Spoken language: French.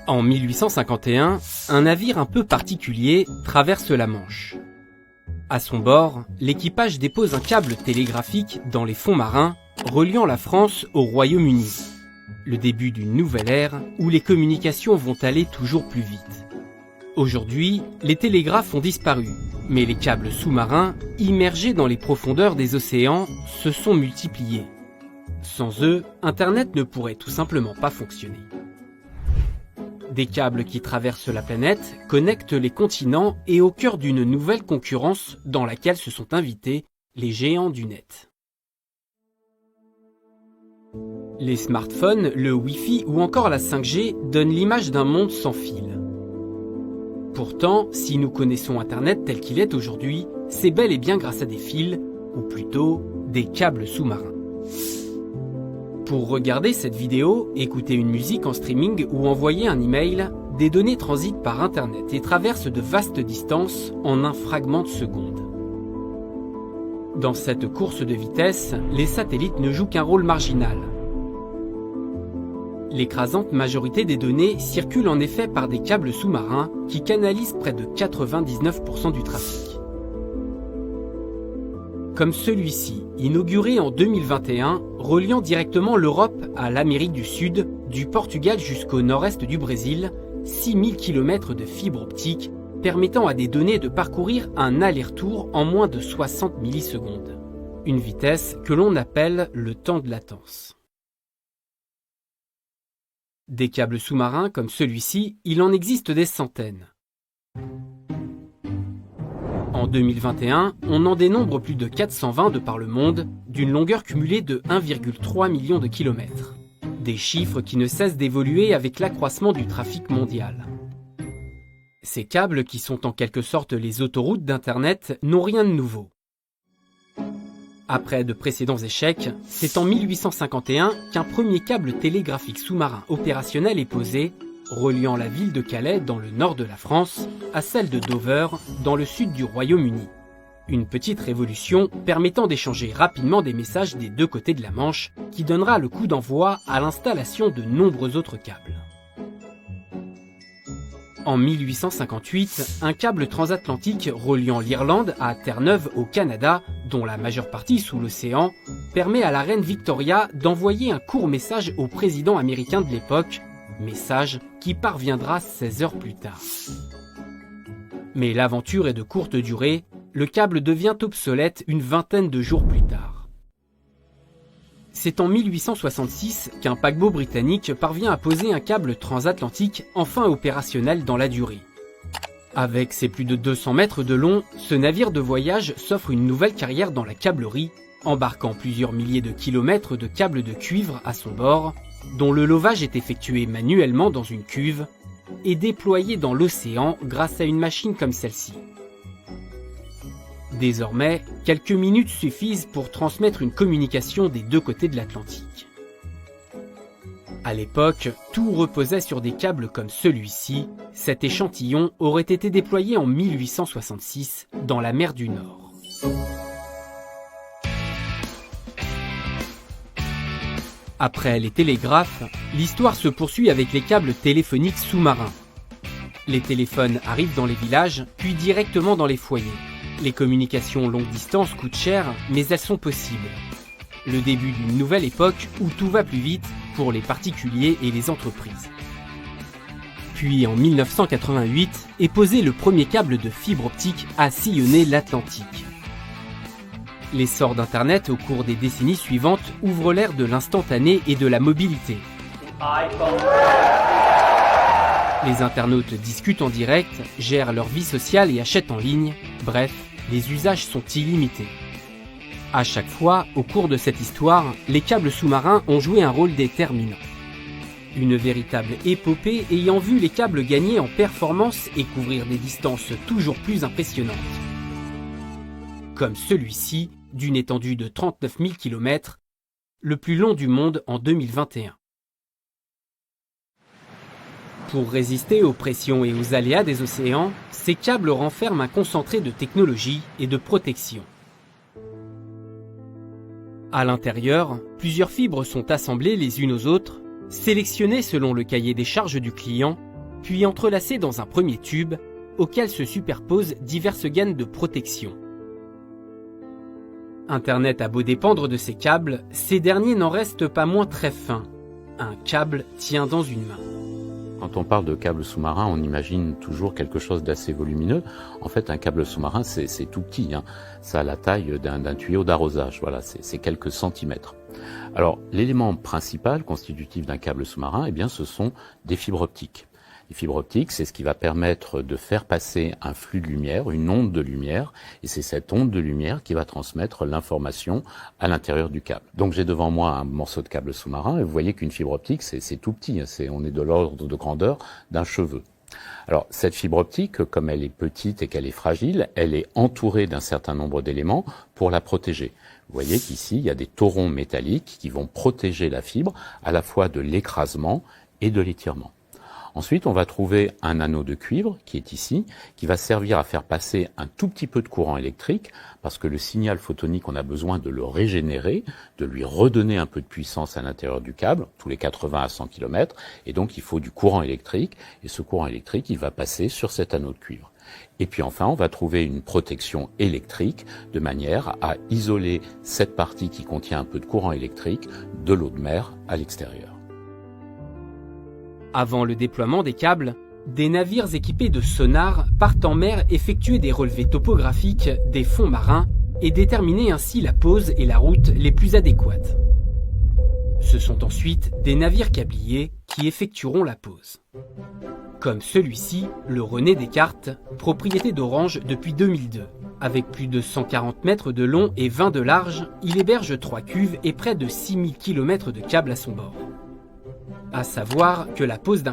En 1851, un navire un peu particulier traverse la Manche. À son bord, l'équipage dépose un câble télégraphique dans les fonds marins, reliant la France au Royaume-Uni. Le début d'une nouvelle ère où les communications vont aller toujours plus vite. Aujourd'hui, les télégraphes ont disparu, mais les câbles sous-marins, immergés dans les profondeurs des océans, se sont multipliés. Sans eux, Internet ne pourrait tout simplement pas fonctionner. Des câbles qui traversent la planète, connectent les continents et au cœur d'une nouvelle concurrence dans laquelle se sont invités les géants du net. Les smartphones, le Wi-Fi ou encore la 5G donnent l'image d'un monde sans fil. Pourtant, si nous connaissons Internet tel qu'il est aujourd'hui, c'est bel et bien grâce à des fils, ou plutôt des câbles sous-marins. Pour regarder cette vidéo, écouter une musique en streaming ou envoyer un email, des données transitent par Internet et traversent de vastes distances en un fragment de seconde. Dans cette course de vitesse, les satellites ne jouent qu'un rôle marginal. L'écrasante majorité des données circulent en effet par des câbles sous-marins qui canalisent près de 99% du trafic. Comme celui-ci, inauguré en 2021, reliant directement l'Europe à l'Amérique du Sud, du Portugal jusqu'au nord-est du Brésil, 6000 km de fibres optiques permettant à des données de parcourir un aller-retour en moins de 60 millisecondes. Une vitesse que l'on appelle le temps de latence. Des câbles sous-marins comme celui-ci, il en existe des centaines. En 2021, on en dénombre plus de 420 de par le monde, d'une longueur cumulée de 1,3 million de kilomètres. Des chiffres qui ne cessent d'évoluer avec l'accroissement du trafic mondial. Ces câbles, qui sont en quelque sorte les autoroutes d'Internet, n'ont rien de nouveau. Après de précédents échecs, c'est en 1851 qu'un premier câble télégraphique sous-marin opérationnel est posé, reliant la ville de Calais dans le nord de la France à celle de Dover dans le sud du Royaume-Uni. Une petite révolution permettant d'échanger rapidement des messages des deux côtés de la Manche qui donnera le coup d'envoi à l'installation de nombreux autres câbles. En 1858, un câble transatlantique reliant l'Irlande à Terre-Neuve au Canada, dont la majeure partie sous l'océan, permet à la reine Victoria d'envoyer un court message au président américain de l'époque, message qui parviendra 16 heures plus tard. Mais l'aventure est de courte durée, le câble devient obsolète une vingtaine de jours plus tard. C'est en 1866 qu'un paquebot britannique parvient à poser un câble transatlantique enfin opérationnel dans la durée. Avec ses plus de 200 mètres de long, ce navire de voyage s'offre une nouvelle carrière dans la câblerie, embarquant plusieurs milliers de kilomètres de câbles de cuivre à son bord, dont le lovage est effectué manuellement dans une cuve et déployé dans l'océan grâce à une machine comme celle-ci. Désormais, quelques minutes suffisent pour transmettre une communication des deux côtés de l'Atlantique. À l'époque, tout reposait sur des câbles comme celui-ci. Cet échantillon aurait été déployé en 1866 dans la mer du Nord. Après les télégraphes, l'histoire se poursuit avec les câbles téléphoniques sous-marins. Les téléphones arrivent dans les villages, puis directement dans les foyers. Les communications longue distance coûtent cher, mais elles sont possibles. Le début d'une nouvelle époque où tout va plus vite pour les particuliers et les entreprises. Puis en 1988 est posé le premier câble de fibre optique à sillonner l'Atlantique. L'essor d'Internet au cours des décennies suivantes ouvre l'ère de l'instantané et de la mobilité. Les internautes discutent en direct, gèrent leur vie sociale et achètent en ligne. Bref, les usages sont illimités. À chaque fois, au cours de cette histoire, les câbles sous-marins ont joué un rôle déterminant. Une véritable épopée ayant vu les câbles gagner en performance et couvrir des distances toujours plus impressionnantes. Comme celui-ci, d'une étendue de 39 000 km, le plus long du monde en 2021. Pour résister aux pressions et aux aléas des océans, ces câbles renferment un concentré de technologie et de protection. À l'intérieur, plusieurs fibres sont assemblées les unes aux autres, sélectionnées selon le cahier des charges du client, puis entrelacés dans un premier tube, auquel se superposent diverses gaines de protection. Internet a beau dépendre de ces câbles, ces derniers n'en restent pas moins très fins. Un câble tient dans une main. Quand on parle de câble sous-marin, on imagine toujours quelque chose d'assez volumineux. En fait, un câble sous-marin, c'est tout petit, hein. Ça a la taille d'un tuyau d'arrosage. Voilà, c'est quelques centimètres. Alors, l'élément principal constitutif d'un câble sous-marin, eh bien, ce sont des fibres optiques. Les fibres optiques, c'est ce qui va permettre de faire passer un flux de lumière, une onde de lumière, et c'est cette onde de lumière qui va transmettre l'information à l'intérieur du câble. Donc j'ai devant moi un morceau de câble sous-marin, et vous voyez qu'une fibre optique, c'est tout petit, hein, on est de l'ordre de grandeur d'un cheveu. Alors cette fibre optique, comme elle est petite et qu'elle est fragile, elle est entourée d'un certain nombre d'éléments pour la protéger. Vous voyez qu'ici, il y a des torons métalliques qui vont protéger la fibre à la fois de l'écrasement et de l'étirement. Ensuite, on va trouver un anneau de cuivre qui est ici, qui va servir à faire passer un tout petit peu de courant électrique, parce que le signal photonique, on a besoin de le régénérer, de lui redonner un peu de puissance à l'intérieur du câble, tous les 80 à 100 km, et donc il faut du courant électrique, et ce courant électrique, il va passer sur cet anneau de cuivre. Et puis enfin, on va trouver une protection électrique de manière à isoler cette partie qui contient un peu de courant électrique de l'eau de mer à l'extérieur. Avant le déploiement des câbles, des navires équipés de sonars partent en mer effectuer des relevés topographiques des fonds marins et déterminer ainsi la pose et la route les plus adéquates. Ce sont ensuite des navires câbliers qui effectueront la pose. Comme celui-ci, le René Descartes, propriété d'Orange depuis 2002. Avec plus de 140 mètres de long et 20 de large, il héberge 3 cuves et près de 6000 km de câbles à son bord. À savoir que la pose d'un